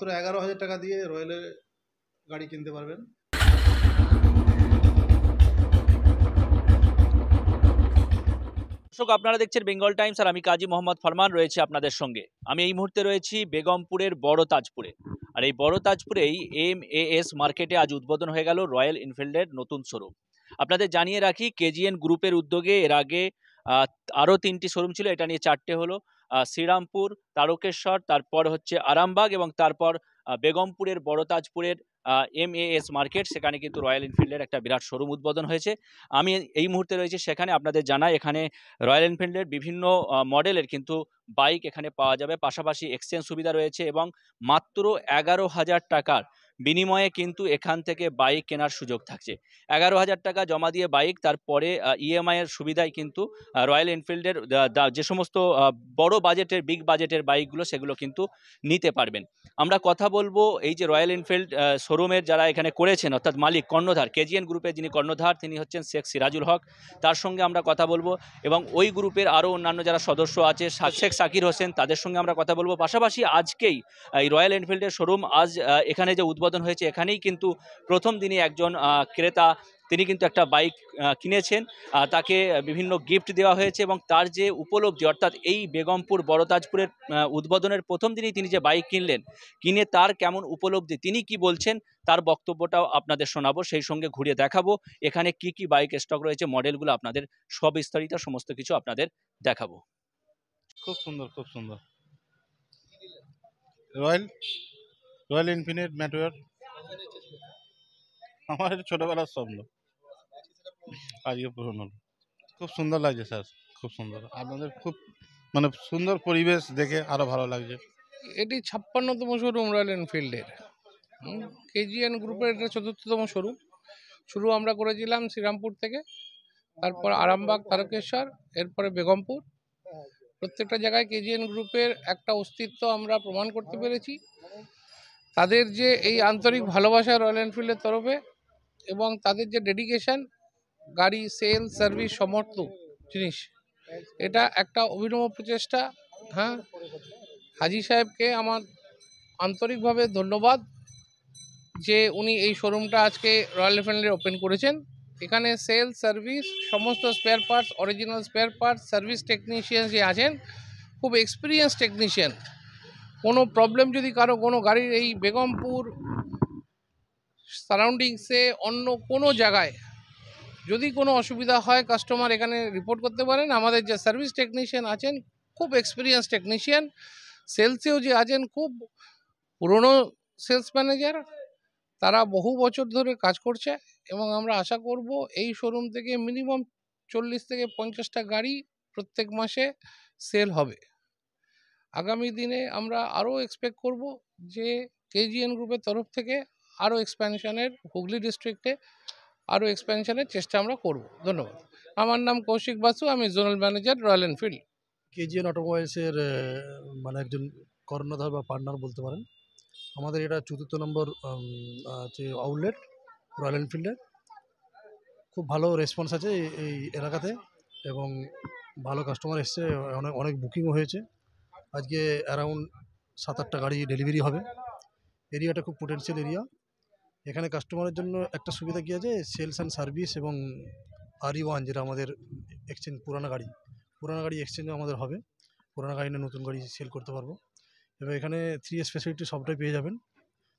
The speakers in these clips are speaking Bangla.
মাত্র 11,000 টাকা দিয়ে রয়্যালের গাড়ি কিনতে পারবেন। দর্শক, আপনারা দেখছেন বেঙ্গল টাইমস আর আমি কাজী মোহাম্মদ ফরমান রয়েছে আপনাদের সঙ্গে। আমি এই মুহূর্তে রয়েছি বেগমপুরের বড় তাজপুরে। আর এই বড় তাজপুরেই MAS মার্কেটে আজ উদ্বোধন হয়ে গেল রয়্যাল এনফিল্ডের নতুন শোরুম। আপনাদের জানিয়ে রাখি, KGN গ্রুপের উদ্যোগে এর আগে আরও 3টি শোরুম ছিল, এটা নিয়ে 4টে হলো। শ্রীরামপুর, তারকেশ্বর, তারপর হচ্ছে আরামবাগ এবং তারপর বেগমপুরের বড় তাজপুরের MAS মার্কেট, সেখানে কিন্তু রয়্যাল এনফিল্ডের একটা বিরাট শোরুম উদ্বোধন হয়েছে। আমি এই মুহূর্তে রয়েছি সেখানে। আপনাদের জানাই, এখানে রয়্যাল এনফিল্ডের বিভিন্ন মডেলের কিন্তু বাইক এখানে পাওয়া যাবে, পাশাপাশি এক্সচেঞ্জ সুবিধা রয়েছে এবং মাত্র 11,000 টাকার বিনিময়ে কিন্তু এখান থেকে বাইক কেনার সুযোগ থাকছে। 11,000 টাকা জমা দিয়ে বাইক, তারপরে EMI এর সুবিধায় কিন্তু রয়্যাল এনফিল্ডের যে সমস্ত বড় বাজেটের বিগ বাজেটের বাইকগুলো সেগুলো কিন্তু নিতে পারবেন। আমরা কথা বলবো এই যে রয়্যাল এনফিল্ড শোরুমের যারা এখানে করেছেন, অর্থাৎ মালিক কর্ণধার, KGN গ্রুপের যিনি কর্ণধার তিনি হচ্ছেন শেখ সিরাজুল হক, তার সঙ্গে আমরা কথা বলবো। এবং ওই গ্রুপের আরও অন্যান্য যারা সদস্য আছে, শেখ সাকির হোসেন, তাদের সঙ্গে আমরা কথা বলবো। পাশাপাশি আজকেই এই রয়্যাল এনফিল্ডের শোরুম আজ এখানে যে উদ্বোধন হয়েছে, এখানেই কিন্তু প্রথম দিনই একজন ক্রেতা তিনি কিন্তু একটা বাইক কিনেছেন, তাকে বিভিন্ন গিফট দেওয়া হয়েছে এবং তার যে উপলব্ধি, অর্থাৎ এই বেগমপুর বড় তাজপুরের উদ্বোধনের প্রথম দিনই তিনি যে বাইক কিনলেন, কিনে তার কেমন উপলব্ধি, তিনি কি বলছেন তার বক্তব্যটাও আপনাদের শোনাবো। সেই সঙ্গে ঘুরিয়ে দেখাবো এখানে কি কি বাইক স্টক রয়েছে, মডেলগুলো আপনাদের সবিস্তারিত সমস্ত কিছু আপনাদের দেখাবো। খুব সুন্দর, খুব সুন্দর। রয়্যাল এনফিল্ড ম্যাটিওর আমার এটা ছোটবেলার স্বপ্ন, আজকে পূরণ হলো। খুব সুন্দর লাগছে স্যার, খুব সুন্দর। আপনাদের খুব মানে সুন্দর পরিবেশ দেখে আরো ভালো লাগছে। এটি 56তম শোরুম রয়্যাল এনফিল্ডের। KGN গ্রুপের এটা 4র্থতম শোরুম। শুরু আমরা করেছিলাম শ্রীরামপুর থেকে, তারপর আরামবাগ, তারকেশ্বর, এরপরে বেগমপুর। প্রত্যেকটা জায়গায় KGN গ্রুপের একটা অস্তিত্ব আমরা প্রমাণ করতে পেরেছি। তাদের যে এই আন্তরিক ভালোবাসা রয়্যাল এনফিল্ডের তরফে এবং তাদের যে ডেডিকেশন, গাড়ি সেল সার্ভিস সমস্ত জিনিস, এটা একটা অভিনব প্রচেষ্টা। হ্যাঁ, হাজি সাহেবকে আমার আন্তরিকভাবে ধন্যবাদ যে উনি এই শোরুমটা আজকে রয়্যাল এনফিল্ডে ওপেন করেছেন। এখানে সেল সার্ভিস সমস্ত spare parts, original spare parts, service technician যে আছেন খুব এক্সপিরিয়েন্স টেকনিশিয়ান। কোনো প্রবলেম যদি কারো কোনো গাড়ির এই বেগমপুর সারাউন্ডিংসে অন্য কোনো জায়গায় যদি কোনো অসুবিধা হয়, কাস্টমার এখানে রিপোর্ট করতে পারেন। আমাদের যে সার্ভিস টেকনিশিয়ান আছেন খুব এক্সপিরিয়েন্স টেকনিশিয়ান। সেলসেও যে আছেন খুব পুরনো সেলস ম্যানেজার, তারা বহু বছর ধরে কাজ করছে এবং আমরা আশা করব এই শোরুম থেকে মিনিমাম 40 থেকে 50টা গাড়ি প্রত্যেক মাসে সেল হবে। আগামী দিনে আমরা আরও এক্সপেক্ট করব যে KGN গ্রুপের তরফ থেকে আরও এক্সপ্যানশনের, হুগলি ডিস্ট্রিক্টে আরও এক্সপ্যানশনের চেষ্টা আমরা করব। ধন্যবাদ। আমার নাম কৌশিক বাসু, আমি zonal manager royal Enfield. KGN অটোমোবাইলসের মানে একজন কর্ণধার বা পার্টনার বলতে পারেন। আমাদের এটা 4র্থ নম্বর যে আউটলেট রয়্যাল এনফিল্ডের। খুব ভালো রেসপন্স আছে এই এলাকাতে এবং ভালো কাস্টমার এসছে, অনেক অনেক বুকিংও হয়েছে। আজকে অ্যারাউন্ড 7-8টা গাড়ি ডেলিভারি হবে। এরিয়াটা খুব পোটেনশিয়াল এরিয়া। এখানে কাস্টমারের জন্য একটা সুবিধা কী আছে, সেলস অ্যান্ড সার্ভিস এবং RE1 যেটা আমাদের এক্সচেঞ্জ, পুরানো গাড়ি এক্সচেঞ্জও আমাদের হবে। পুরানো গাড়ি নিয়ে নতুন গাড়ি সেল করতে পারবো। এবার এখানে 3S ফ্যাসিলিটি সবটাই পেয়ে যাবেন।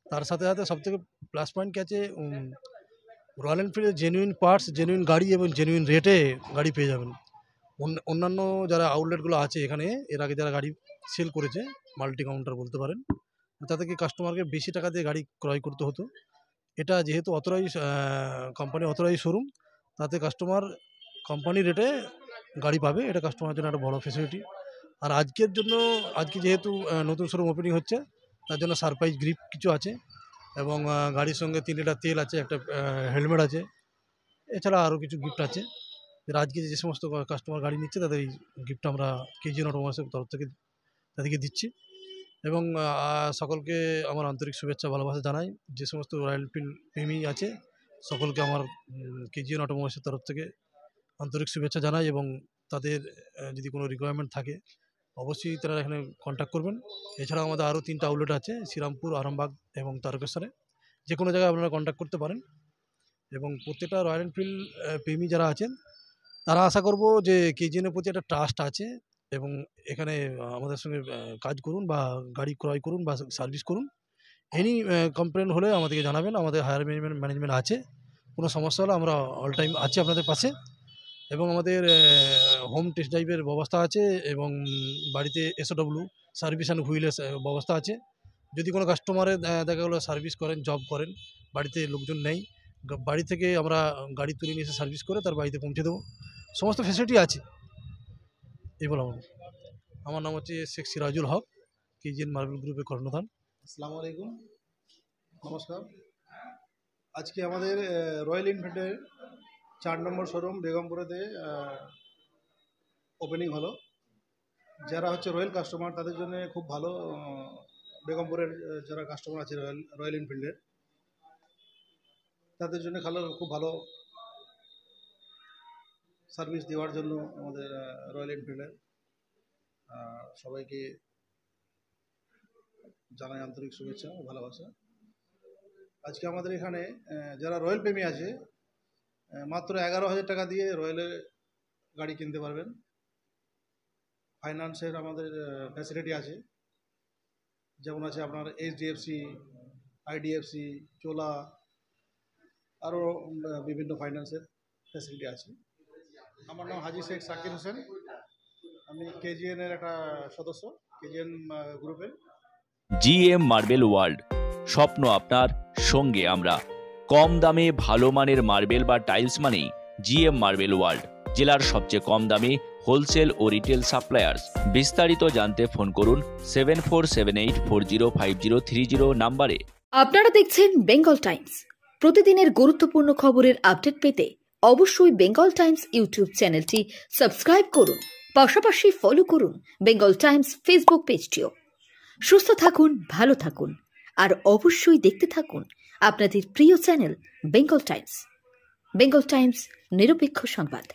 তার সাথে সাথে সবথেকে প্লাস পয়েন্ট কী আছে, রয়্যাল এনফিল্ডের জেনুইন পার্টস, জেনুইন গাড়ি এবং জেনুইন রেটে গাড়ি পেয়ে যাবেন। অন্যান্য যারা আউটলেটগুলো আছে এখানে, এর আগে যারা গাড়ি সেল করেছে, মাল্টি কাউন্টার বলতে পারেন, তাতে কি কাস্টমারকে বেশি টাকা দিয়ে গাড়ি ক্রয় করতে হতো। এটা যেহেতু কোম্পানি অথরাইজ শোরুম, তাতে কাস্টমার কোম্পানি রেটে গাড়ি পাবে। এটা কাস্টমারের জন্য একটা বড় ফ্যাসিলিটি। আর আজকে যেহেতু নতুন শোরুম ওপেনিং হচ্ছে, তার জন্য সারপ্রাইজ গিফট কিছু আছে এবং গাড়ির সঙ্গে 3 লিটার তেল আছে, একটা হেলমেট আছে, এছাড়া আরও কিছু গিফট আছে। আজকে যে সমস্ত কাস্টমার গাড়ি নিচ্ছে তাদের এই গিফট আমরা KGN অটোমোবাইলসের তরফ থেকে তাদেরকে দিচ্ছি। এবং সকলকে আমার আন্তরিক শুভেচ্ছা ভালোবাসা জানাই। যে সমস্ত রয়্যাল এনফিল্ড প্রেমী আছে সকলকে আমার KGN অটোমোবাইলসের তরফ থেকে আন্তরিক শুভেচ্ছা জানাই এবং তাদের যদি কোনো রিকোয়ারমেন্ট থাকে অবশ্যই তারা এখানে কন্ট্যাক্ট করবেন। এছাড়াও আমাদের আরও 3টা আউটলেট আছে, শ্রীরামপুর, আরামবাগ এবং তারকেশ্বরে। যে কোনো জায়গায় আপনারা কন্ট্যাক্ট করতে পারেন। এবং প্রত্যেকটা রয়্যাল এনফিল্ড প্রেমী যারা আছেন তারা আশা করব যে কেজিএনের প্রতি একটা ট্রাস্ট আছে এবং এখানে আমাদের সঙ্গে কাজ করুন বা গাড়ি ক্রয় করুন বা সার্ভিস করুন। এনি কমপ্লেন হলে আমাদেরকে জানাবেন, আমাদের হায়ার ম্যানেজমেন্ট আছে। কোনো সমস্যা হলে আমরা অল টাইম আছি আপনাদের পাশে। এবং আমাদের হোম টেস্ট ড্রাইভের ব্যবস্থা আছে এবং বাড়িতে SOW সার্ভিস অ্যান্ড হুইলের ব্যবস্থা আছে। যদি কোনো কাস্টমারের দেখা গেলো সার্ভিস করেন, জব করেন, বাড়িতে লোকজন নেই, বাড়ি থেকে আমরা গাড়ি তুলে নিয়ে এসে সার্ভিস করে তার বাড়িতে পৌঁছে দেবো। সমস্ত ফ্যাসিলিটি আছে। এই বলা আমার নাম হচ্ছে শেখ সিরাজুল হক, কেজিএন মার্বেল গ্রুপের কর্ণধার। আসসালামু আলাইকুম, নমস্কার। আজকে আমাদের রয়্যাল এনফিল্ডের 4 নম্বর শোরুম বেগমপুরেতে ওপেনিং হলো। যারা হচ্ছে রয়্যাল কাস্টমার তাদের জন্য খুব ভালো। বেগমপুরের যারা কাস্টমার আছে রয়্যাল এনফিল্ডের, তাদের জন্য খুব ভালো সার্ভিস দেওয়ার জন্য আমাদের রয়্যাল এনফিল্ডের সবাইকে জানাই আন্তরিক শুভেচ্ছা ও ভালোবাসা। আজকে আমাদের এখানে যারা রয়্যাল প্রেমী আছে মাত্র 11,000 টাকা দিয়ে রয়্যালের গাড়ি কিনতে পারবেন। ফাইন্যান্সের আমাদের ফ্যাসিলিটি আছে, যেমন আছে আপনার HDFC, IDFC, চোলা, আরও বিভিন্ন ফাইন্যান্সের ফ্যাসিলিটি আছে। আমার নাম হাজি শেখ সাকির হোসেন, আমি কেজিএনের একটা সদস্য, কেজিএন গ্রুপের। জিএম মার্বেল ওয়ার্ল্ড, স্বপ্ন আপনার, সঙ্গে আমরা। কম দামে ভালো মানের মার্বেল বা টাইলস মানেই জিএম মার্বেল ওয়ার্ল্ড, জেলার সবচেয়ে কম দামে হোলসেল ও রিটেল সাপ্লায়ার্স। বিস্তারিত জানতে ফোন করুন 7478405030 নাম্বারে। আপনারা দেখছেন বেঙ্গল টাইমস। প্রতিদিনের গুরুত্বপূর্ণ খবরের আপডেট পেতে অবশ্যই বেঙ্গল টাইমস ইউটিউব চ্যানেলটি সাবস্ক্রাইব করুন, পাশাপাশি ফলো করুন বেঙ্গল টাইমস ফেসবুক পেজটিও। সুস্থ থাকুন, ভালো থাকুন, আর অবশ্যই দেখতে থাকুন আপনাদের প্রিয় channel Bengal Times. Bengal Times, নিরপেক্ষ সংবাদ।